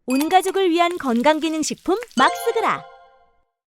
온 가족을 위한 건강기능식품 막스그라.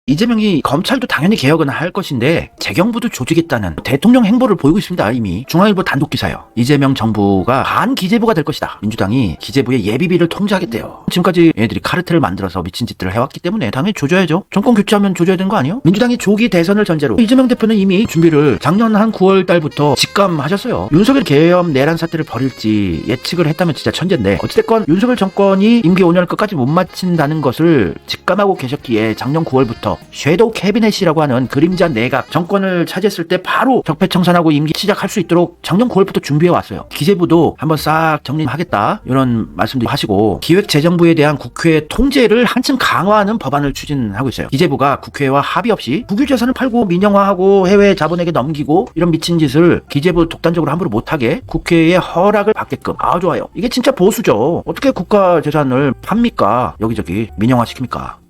이재명이 검찰도 당연히 개혁은 할 것인데 재경부도 조지겠다는 대통령 행보를 보이고 있습니다. 이미 중앙일보 단독 기사요. 이재명 정부가 반기재부가 될 것이다. 민주당이 기재부의 예비비를 통제하겠대요. 지금까지 얘들이 카르텔을 만들어서 미친 짓들을 해왔기 때문에 당연히 조져야죠. 정권 교체하면 조져야 되는 거 아니에요? 민주당이 조기 대선을 전제로 이재명 대표는 이미 준비를 작년 한 9월 달부터 직감하셨어요. 윤석열 계엄 내란 사태를 벌일지 예측을 했다면 진짜 천재인데 어찌됐건 윤석열 정권이 임기 5년을 끝까지 못 마친다는 것을 직감하고 계셨기에 작년 9월부터 섀도우 캐비넷이라고 하는 그림자 내각 정권을 차지했을 때 바로 적폐청산하고 임기 시작할 수 있도록 작년 9월부터 준비해왔어요. 기재부도 한번 싹 정리하겠다 이런 말씀도 하시고 기획재정부에 대한 국회 통제를 한층 강화하는 법안을 추진하고 있어요. 기재부가 국회와 합의 없이 국유재산을 팔고 민영화하고 해외 자본에게 넘기고 이런 미친 짓을 기재부 독단적으로 함부로 못하게 국회의 허락을 받게끔. 아, 좋아요. 이게 진짜 보수죠. 어떻게 국가재산을 팝니까? 여기저기 민영화시킵니까?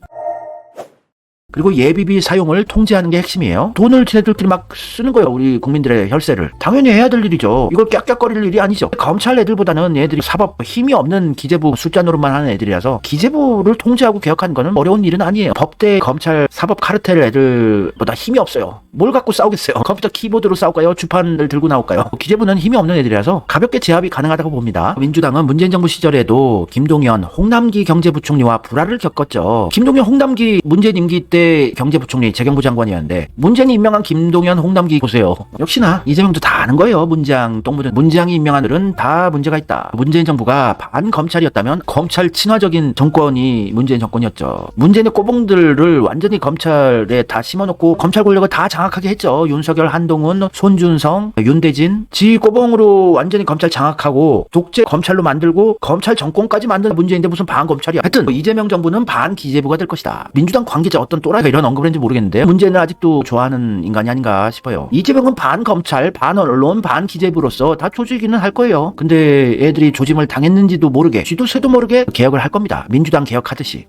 그리고 예비비 사용을 통제하는 게 핵심이에요. 돈을 지네들끼리 막 쓰는 거예요. 우리 국민들의 혈세를. 당연히 해야 될 일이죠. 이걸 깍깍거릴 일이 아니죠. 검찰 애들보다는 얘들이 사법 힘이 없는 기재부 숫자 노릇만 하는 애들이라서 기재부를 통제하고 개혁하는 거는 어려운 일은 아니에요. 법대 검찰 사법 카르텔 애들보다 힘이 없어요. 뭘 갖고 싸우겠어요. 컴퓨터 키보드로 싸울까요? 주판을 들고 나올까요? 기재부는 힘이 없는 애들이라서 가볍게 제압이 가능하다고 봅니다. 민주당은 문재인 정부 시절에도 김동연, 홍남기 경제부총리와 불화를 겪었죠. 김동연, 홍남기 문재인 임기 때 경제부총리, 재경부 장관이었는데 문재인이 임명한 김동연, 홍남기 보세요. 역시나 이재명도 다 아는 거예요. 문장, 똥묻은 문장이 임명한 애들은 다 문제가 있다. 문재인 정부가 반검찰이었다면 검찰 친화적인 정권이 문재인 정권이었죠. 문재인의 꼬봉들을 완전히 검찰에 다 심어놓고 검찰 권력을 다 장악하게 했죠. 윤석열, 한동훈, 손준성, 윤대진 지 꼬봉으로 완전히 검찰 장악하고 독재 검찰로 만들고 검찰 정권까지 만든 문재인인데 무슨 반검찰이야. 하여튼 이재명 정부는 반기재부가 될 것이다. 민주당 관계자 어떤 또라이가 이런 언급을 했는지 모르겠는데 문재인은 아직도 좋아하는 인간이 아닌가 싶어요. 이재명은 반검찰, 반언론, 반기재부로서 다 조지기는 할 거예요. 근데 애들이 조짐을 당했는지도 모르게 쥐도 새도 모르게 개혁을 할 겁니다. 민주당 개혁하듯이.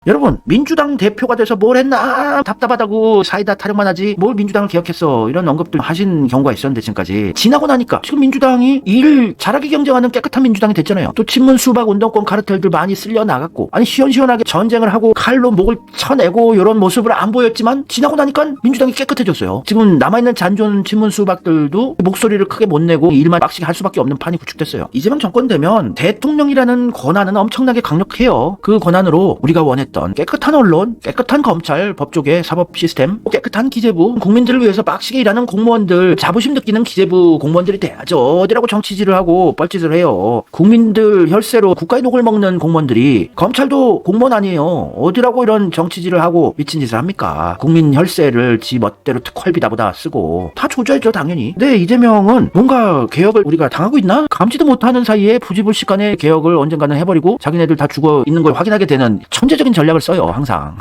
여러분, 민주당 대표가 돼서 뭘 했나 답답하다고 사이다 타령만 하지 뭘 민주당을 개혁했어 이런 언급들 하신 경우가 있었는데 지금까지 지나고 나니까 지금 민주당이 일 잘하게 경쟁하는 깨끗한 민주당이 됐잖아요. 또 친문 수박 운동권 카르텔들 많이 쓸려 나갔고 아니 시원시원하게 전쟁을 하고 칼로 목을 쳐내고 이런 모습을 안 보였지만 지나고 나니까 민주당이 깨끗해졌어요. 지금 남아있는 잔존 친문 수박들도 목소리를 크게 못 내고 일만 빡시게 할 수밖에 없는 판이 구축됐어요. 이재명 정권 되면 대통령이라는 권한은 엄청나게 강력해요. 그 권한으로 우리가 원했던 깨끗한 언론, 깨끗한 검찰, 법조계, 사법 시스템, 깨끗한 기재부, 국민들을 위해서 빡시게 일하는 공무원들, 자부심 느끼는 기재부 공무원들이 돼야죠. 어디라고 정치질을 하고 뻘짓을 해요. 국민들 혈세로 국가의 녹을 먹는 공무원들이 검찰도 공무원 아니에요. 어디라고 이런 정치질을 하고 미친 짓을 합니까? 국민 혈세를 지 멋대로 특활비다보다 쓰고 다 조져야죠 당연히. 근데 이재명은 뭔가 개혁을 우리가 당하고 있나? 감지도 못하는 사이에 부지불식간에 개혁을 언젠가는 해버리고 자기네들 다 죽어 있는 걸 확인하게 되는 천재적인 전략을 써요 항상.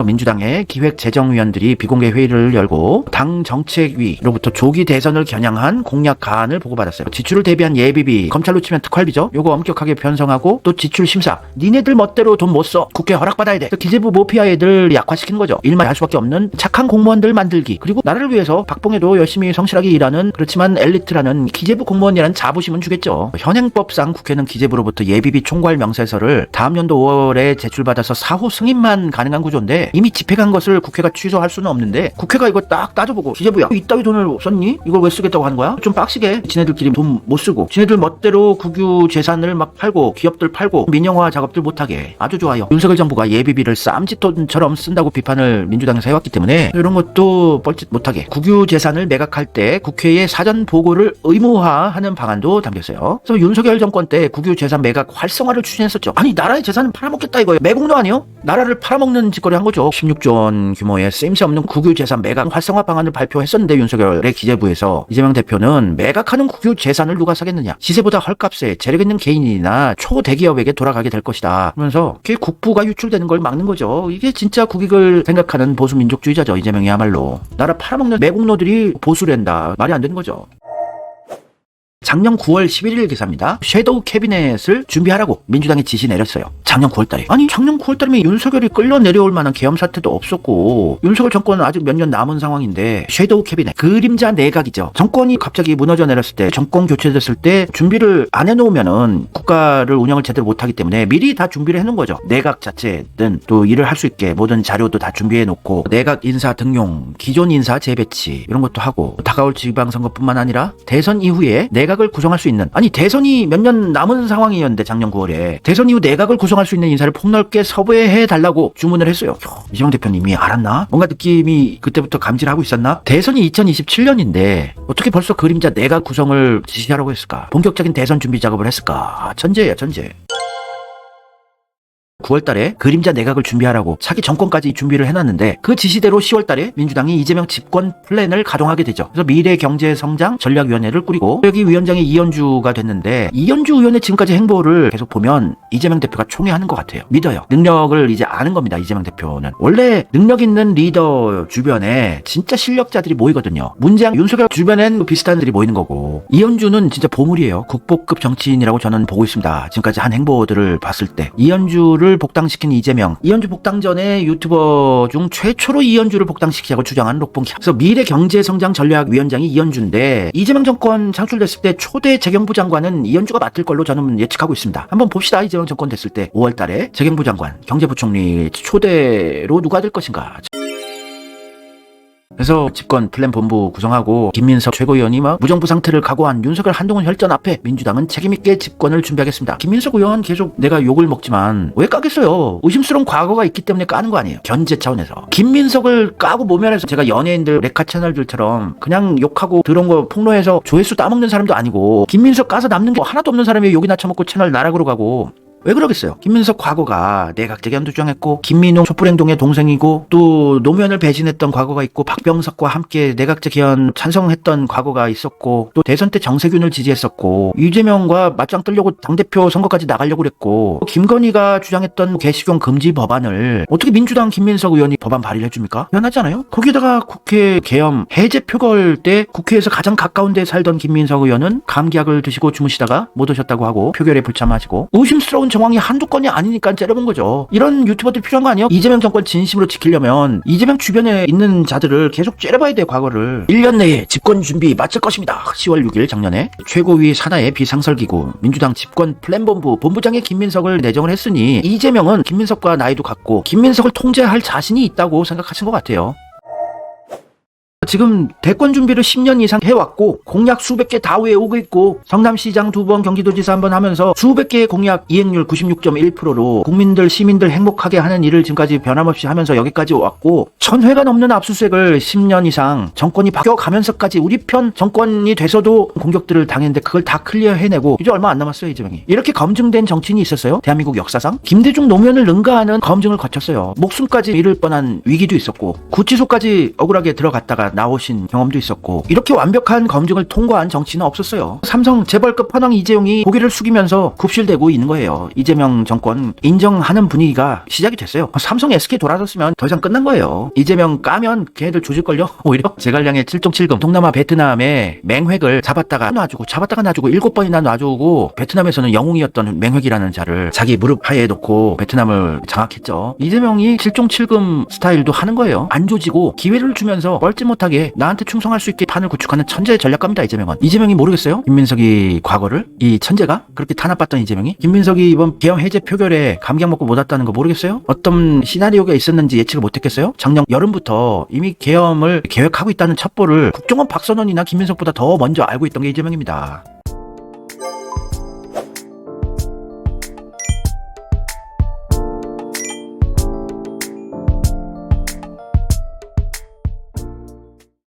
민주당의 기획재정위원들이 비공개 회의를 열고 당 정책위로부터 조기 대선을 겨냥한 공약안을 보고받았어요. 지출을 대비한 예비비, 검찰로 치면 특활비죠. 요거 엄격하게 편성하고 또 지출 심사. 니네들 멋대로 돈 못 써. 국회 허락받아야 돼. 기재부 모피아 애들 약화시키는 거죠. 일만 할 수밖에 없는 착한 공무원들 만들기. 그리고 나라를 위해서 박봉에도 열심히 성실하게 일하는 그렇지만 엘리트라는 기재부 공무원이라는 자부심은 주겠죠. 현행법상 국회는 기재부로부터 예비비 총괄 명세서를 다음 연도 5월에 제출받아서 사후 승인만 가능한 구조인데 이미 집행한 것을 국회가 취소할 수는 없는데 국회가 이거 딱 따져보고 기재부야 이따위 돈을 썼니? 이걸 왜 쓰겠다고 하는 거야? 좀 빡시게 지네들끼리 돈 못 쓰고 지네들 멋대로 국유 재산을 막 팔고 기업들 팔고 민영화 작업들 못하게. 아주 좋아요. 윤석열 정부가 예비비를 쌈짓돈처럼 쓴다고 비판을 민주당에서 해왔기 때문에 이런 것도 뻘짓 못하게 국유 재산을 매각할 때 국회에 사전 보고를 의무화하는 방안도 담겼어요. 그래서 윤석열 정권 때 국유 재산 매각 활성화를 추진했었죠. 아니 나라의 재산을 팔아먹겠다 이거예요. 매국노 아니에요? 나라를 팔아먹는 짓거리 한 거죠. 16조 원 규모의 쓰임새 없는 국유 재산 매각 활성화 방안을 발표했었는데 윤석열의 기재부에서 이재명 대표는 매각하는 국유 재산을 누가 사겠느냐. 시세보다 헐값에 재력 있는 개인이나 초대기업에게 돌아가게 될 것이다. 그러면서 그게 국부가 유출되는 걸 막는 거죠. 이게 진짜 국익을 생각하는 보수 민족주의자죠. 이재명이야말로. 나라 팔아먹는 매국노들이 보수랜다. 말이 안 되는 거죠. 작년 9월 11일 기사입니다. 섀도우 캐비넷을 준비하라고 민주당이 지시 내렸어요. 작년 9월달에. 아니 작년 9월달이면 윤석열이 끌려 내려올 만한 계엄 사태도 없었고 윤석열 정권은 아직 몇 년 남은 상황인데 섀도우 캐비넷, 그림자 내각이죠. 정권이 갑자기 무너져 내렸을 때, 정권 교체됐을 때 준비를 안 해놓으면은 국가를 운영을 제대로 못하기 때문에 미리 다 준비를 해놓은 거죠. 내각 자체든 또 일을 할 수 있게 모든 자료도 다 준비해놓고 내각 인사 등용, 기존 인사 재배치 이런 것도 하고, 다가올 지방선거뿐만 아니라 대선 이후에 내각을 구성할 수 있는, 아니 대선이 몇 년 남은 상황이었는데 작년 9월에 대선 이후 내각을 구성할 수 있는 인사를 폭넓게 섭외해 달라고 주문을 했어요. 이재명 대표님이 알았나? 뭔가 느낌이 그때부터 감지를 하고 있었나? 대선이 2027년인데 어떻게 벌써 그림자 내각 구성을 지시하라고 했을까? 본격적인 대선 준비 작업을 했을까? 천재예요, 천재. 9월달에 그림자 내각을 준비하라고 차기 정권까지 준비를 해놨는데 그 지시대로 10월달에 민주당이 이재명 집권 플랜을 가동하게 되죠. 그래서 미래경제성장 전략위원회를 꾸리고 여기 위원장이 이현주가 됐는데, 이현주 의원의 지금까지 행보를 계속 보면 이재명 대표가 총애하는 것 같아요. 믿어요. 능력을 이제 아는 겁니다. 이재명 대표는 원래 능력 있는 리더 주변에 진짜 실력자들이 모이거든요. 문재인, 윤석열 주변엔 비슷한 들이 모이는 거고, 이현주는 진짜 보물이에요. 국보급 정치인이라고 저는 보고 있습니다. 지금까지 한 행보들을 봤을 때 이현주를 복당시킨 이재명, 이현주 복당 전에 유튜버 중 최초로 이현주를 복당시키자고 주장하는 록봉키. 그래서 미래경제성장전략위원장이 이현주인데 이재명 정권 창출됐을 때 초대 재경부 장관은 이현주가 맡을 걸로 저는 예측하고 있습니다. 한번 봅시다. 이재명 정권 됐을 때 5월달에 재경부 장관, 경제부총리 초대로 누가 될 것인가. 그래서 집권 플랜 본부 구성하고 김민석 최고위원이 막 무정부 상태를 각오한 윤석열 한동훈 혈전 앞에 민주당은 책임있게 집권을 준비하겠습니다. 김민석 의원 계속 내가 욕을 먹지만 왜 까겠어요? 의심스러운 과거가 있기 때문에 까는 거 아니에요. 견제 차원에서. 김민석을 까고 모면해서 제가 연예인들 레카 채널들처럼 그냥 욕하고 들어온 거 폭로해서 조회수 따먹는 사람도 아니고, 김민석 까서 남는 게 하나도 없는 사람이 욕이나 처먹고 채널 나락으로 가고 왜 그러겠어요? 김민석 과거가 내각제견도 주장했고, 김민용 촛불행동의 동생이고, 또 노무현을 배신했던 과거가 있고, 박병석과 함께 내각제견 찬성했던 과거가 있었고, 또 대선 때 정세균을 지지했었고, 이재명과 맞짱 뜨려고 당대표 선거까지 나가려고 그랬고, 김건희가 주장했던 개식용 금지 법안을 어떻게 민주당 김민석 의원이 법안 발의를 해줍니까? 미안하지 않아요? 거기다가 국회 계엄 해제 표결 때 국회에서 가장 가까운 데 살던 김민석 의원은 감기약을 드시고 주무시다가 못 오셨다고 하고 표결에 불참하시고, 의심스러운 정황이 한두 건이 아니니까 째려본 거죠. 이런 유튜버들 필요한 거 아니에요? 이재명 정권 진심으로 지키려면 이재명 주변에 있는 자들을 계속 째려봐야 돼. 과거를. 1년 내에 집권 준비 마칠 것입니다. 10월 6일 작년에 최고위 산하의 비상설기구 민주당 집권 플랜본부 본부장의 김민석을 내정을 했으니 이재명은 김민석과 나이도 같고 김민석을 통제할 자신이 있다고 생각하신 것 같아요. 지금 대권 준비를 10년 이상 해왔고 공약 수백 개 다 외우고 있고, 성남시장 2번, 경기도지사 1번 하면서 수백 개의 공약 이행률 96.1%로 국민들, 시민들 행복하게 하는 일을 지금까지 변함없이 하면서 여기까지 왔고, 1000회가 넘는 압수수색을 10년 이상 정권이 바뀌어가면서까지 우리 편 정권이 돼서도 공격들을 당했는데 그걸 다 클리어 해내고 이제 얼마 안 남았어요. 이재명이. 이렇게 검증된 정치인이 있었어요? 대한민국 역사상? 김대중 노무현을 능가하는 검증을 거쳤어요. 목숨까지 잃을 뻔한 위기도 있었고 구치소까지 억울하게 들어갔다가 나오신 경험도 있었고, 이렇게 완벽한 검증을 통과한 정치는 없었어요. 삼성 재벌급 현황 이재용이 고개를 숙이면서 굽실대고 있는 거예요. 이재명 정권 인정하는 분위기가 시작이 됐어요. 삼성 SK 돌아섰으면 더 이상 끝난 거예요. 이재명 까면 걔네들 조질걸요? 오히려 제갈량의 7.7금 동남아 베트남의 맹획을 잡았다가 놔주고 7번이나 놔주고, 베트남에서는 영웅이었던 맹획이라는 자를 자기 무릎 하에 놓고 베트남을 장악했죠. 이재명이 7.7금 스타일도 하는 거예요. 안 조지고 기회를 주면서 뻘짓 못하게 나한테 충성할 수 있게 판을 구축하는 천재의 전략가입니다. 이재명은. 이재명이 모르겠어요? 김민석이 과거를? 이 천재가? 그렇게 탄압받던 이재명이? 김민석이 이번 계엄 해제 표결에 감기약 먹고 못 왔다는 거 모르겠어요? 어떤 시나리오가 있었는지 예측을 못했겠어요? 작년 여름부터 이미 계엄을 계획하고 있다는 첩보를 국정원 박선원이나 김민석보다 더 먼저 알고 있던 게 이재명입니다.